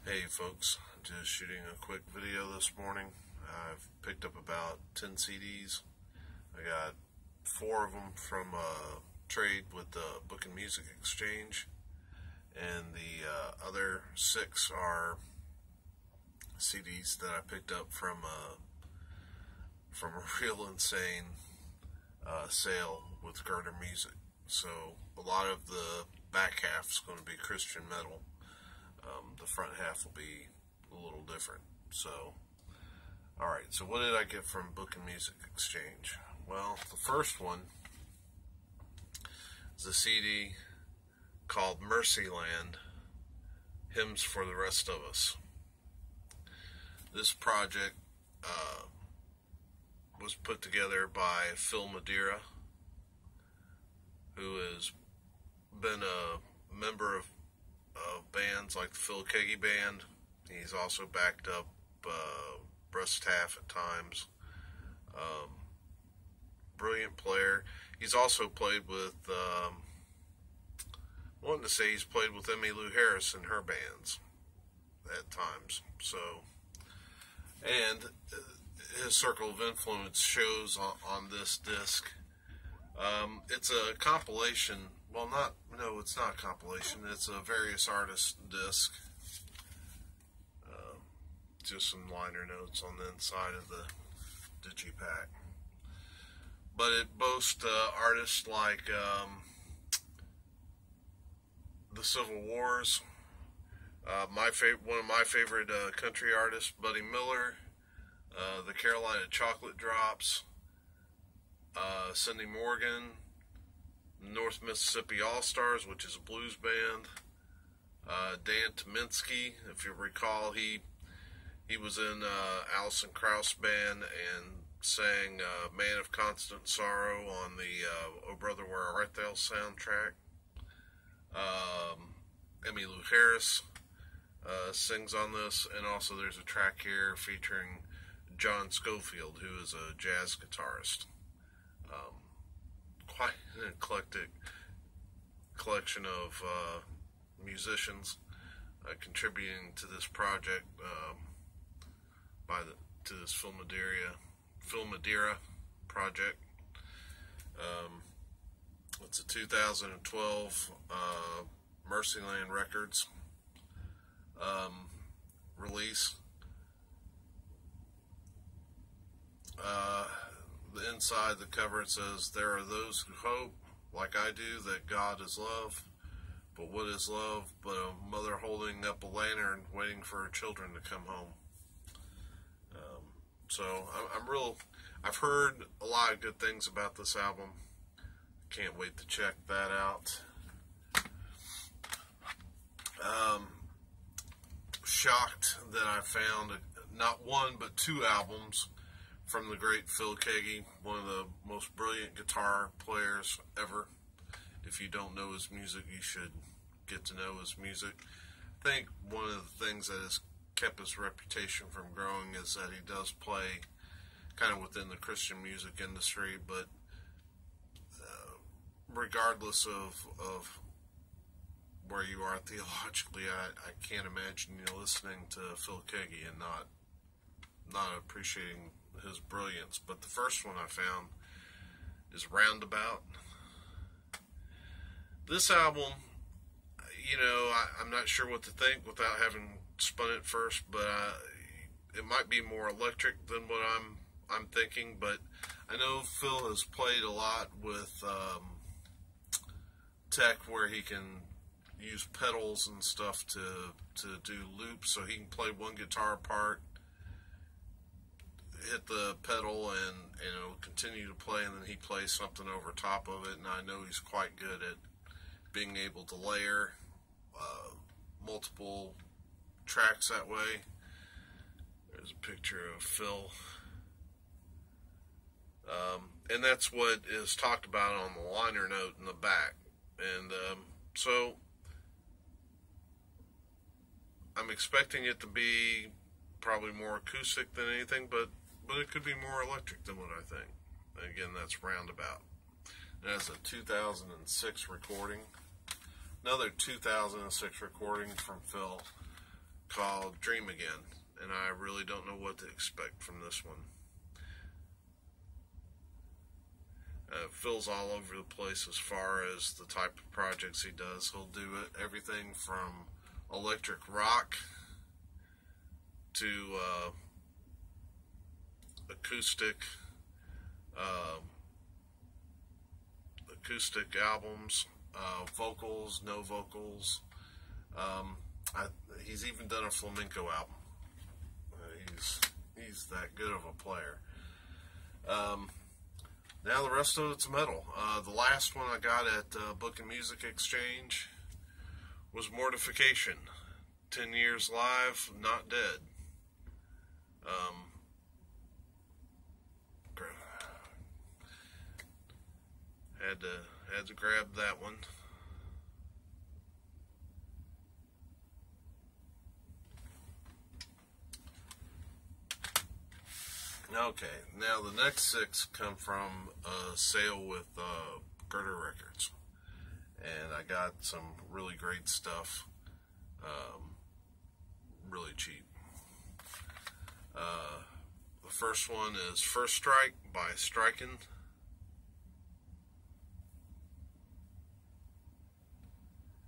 Hey folks, just shooting a quick video this morning. I've picked up about 10 CDs. I got 4 of them from a trade with the Book and Music Exchange, and the other 6 are CDs that I picked up from a real insane sale with Girder Music. So a lot of the back half is going to be Christian metal. The front half will be a little different. So, alright, so what did I get from Book and Music Exchange? Well, the first one is a CD called Mercyland, Hymns for the Rest of Us. This project was put together by Phil Madeira, who has been a member of bands like the Phil Kagan Band. He's also backed up Breast Taff at times. Brilliant player. He's also played with, I wanted to say he's played with Emmylou Harris in her bands at times. So, and his circle of influence shows on this disc. It's a compilation. Well, no, it's not a compilation. It's a various artists disc. Just some liner notes on the inside of the digipack. But it boasts artists like the Civil Wars. One of my favorite country artists, Buddy Miller. The Carolina Chocolate Drops. Cindy Morgan. North Mississippi All-Stars, which is a blues band. Dan Tyminski, if you recall, he was in Alison Krauss band and sang Man of Constant Sorrow on the Oh Brother Where Art Thou soundtrack. Emmylou Harris sings on this, and also there's a track here featuring John Scofield, who is a jazz guitarist. Quite an eclectic collection of musicians contributing to this project to this Phil Madeira project. It's a 2012 Mercyland Records release. The inside the cover, it says, "There are those who hope, like I do, that God is love. But what is love but a mother holding up a lantern waiting for her children to come home?" So I've heard a lot of good things about this album. Can't wait to check that out. Shocked that I found not one but 2 albums from the great Phil Kagan, one of the most brilliant guitar players ever. If you don't know his music, you should get to know his music. I think one of the things that has kept his reputation from growing is that he does play kind of within the Christian music industry, but regardless of where you are theologically, I can't imagine you listening to Phil Kagan and not appreciating his brilliance. But the first one I found is Roundabout. This album, I'm not sure what to think without having spun it first, but it might be more electric than what I'm thinking. But I know Phil has played a lot with tech where he can use pedals and stuff to do loops, so he can play one guitar part, hit the pedal, and it'll continue to play, and then he plays something over top of it. And I know he's quite good at being able to layer multiple tracks that way. There's a picture of Phil, and that's what is talked about on the liner note in the back. And so I'm expecting it to be probably more acoustic than anything, but it could be more electric than what I think. Again, that's Roundabout. That's a 2006 recording. Another 2006 recording from Phil called Dream Again, and I really don't know what to expect from this one. Phil's all over the place as far as the type of projects he does. He'll do everything from electric rock to acoustic albums, vocals, no vocals. He's even done a flamenco album. He's that good of a player. Now the rest of it's metal. The last one I got at Book and Music Exchange was Mortification. 10 Years Live, Not Dead. Had to grab that one. Okay, now the next 6 come from a sale with Girder Records, and I got some really great stuff, really cheap. The first one is First Strike by Strikin'.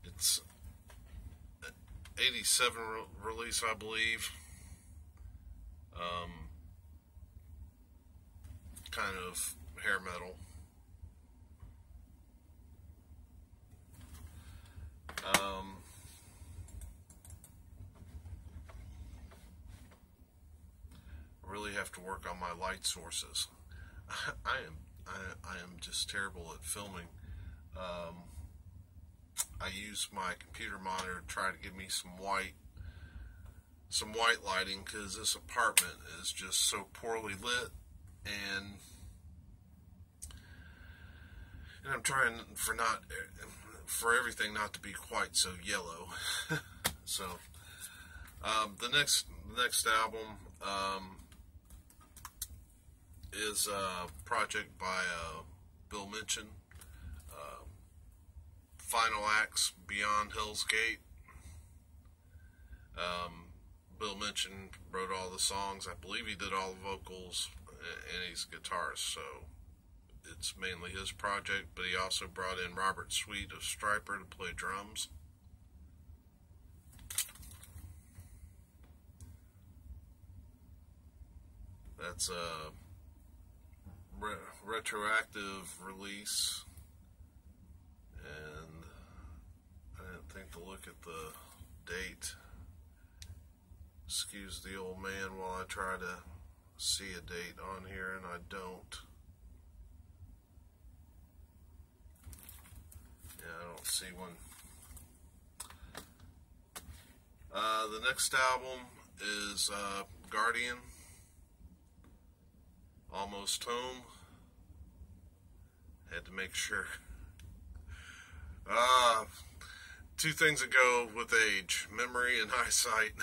It's 87 release, I believe. Kind of hair metal. Really have to work on my light sources. I am just terrible at filming. I use my computer monitor to try to give me some white lighting, because this apartment is just so poorly lit, and I'm trying for everything not to be quite so yellow. So the next album is a project by Bill Minchin, Final Acts Beyond Hell's Gate. Bill Minchin wrote all the songs. I believe he did all the vocals, and he's a guitarist, so it's mainly his project, but he also brought in Robert Sweet of Stryper to play drums. That's a retroactive release, and I didn't think to look at the date. Excuse the old man while I try to see a date on here, and I don't. Yeah, I don't see one. The next album is Guardian, Almost Home. Had to make sure. 2 things that go with age: memory and eyesight.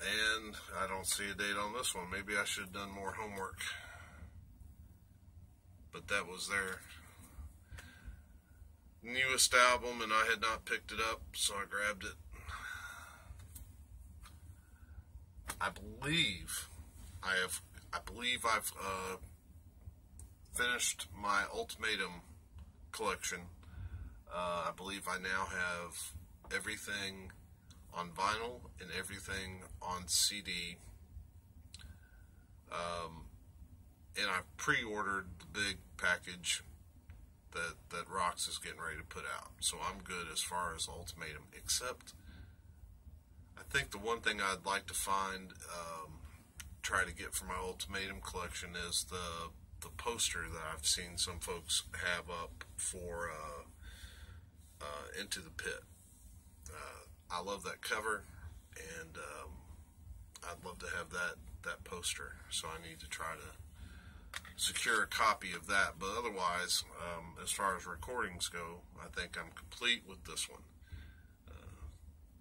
And I don't see a date on this one. Maybe I should have done more homework. But that was their newest album, and I had not picked it up, so I grabbed it. I believe I've finished my Ultimatum collection. I believe I now have everything on vinyl and everything on CD. And I've pre-ordered the big package that Rox is getting ready to put out. So I'm good as far as Ultimatum, except I think the one thing I'd like to find, try to get for my Ultimatum collection is the poster that I've seen some folks have up for Into the Pit. I love that cover, and I'd love to have that poster, so I need to try to secure a copy of that. But otherwise, as far as recordings go, I think I'm complete with this one.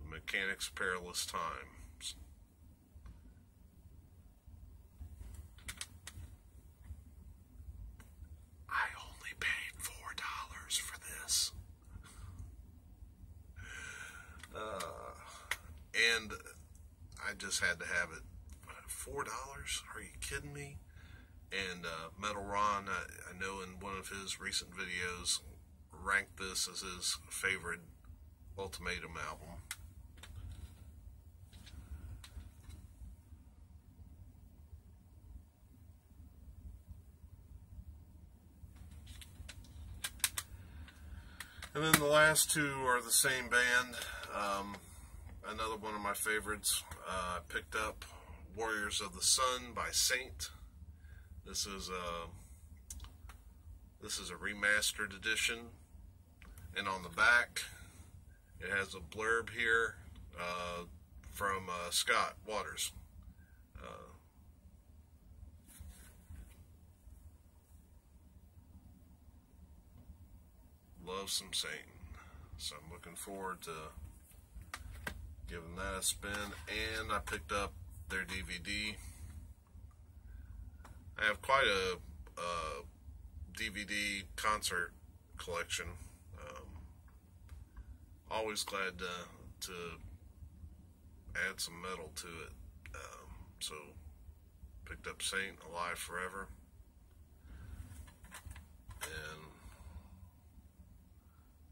Mechanic's Perilous Times. I only paid $4 for this. and I just had to have it. $4? Are you kidding me? And Metal Ron, I know in one of his recent videos, ranked this as his favorite Ultimatum album. And then the last two are the same band. Another one of my favorites. I picked up Warriors of the Sun by Saint. This is a remastered edition, and on the back it has a blurb here from Scott Waters. Love some Satan. So I'm looking forward to giving that a spin. And I picked up their DVD. I have quite a DVD concert collection. Always glad to add some metal to it. So picked up Saint, Alive Forever. And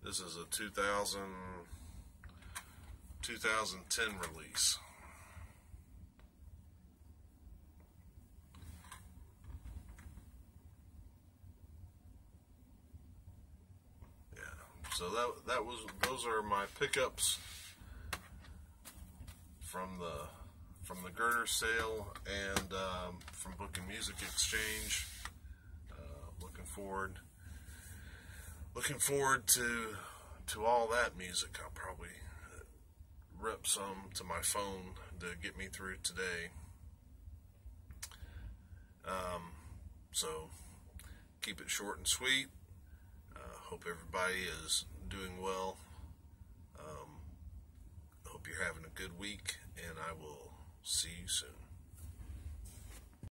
this is a 2010 release. Yeah, so those are my pickups from the Girder sale and from Book and Music Exchange. Looking forward to all that music. I'll probably rip some to my phone to get me through today. So keep it short and sweet. Hope everybody is doing well. Hope you're having a good week, and I will see you soon.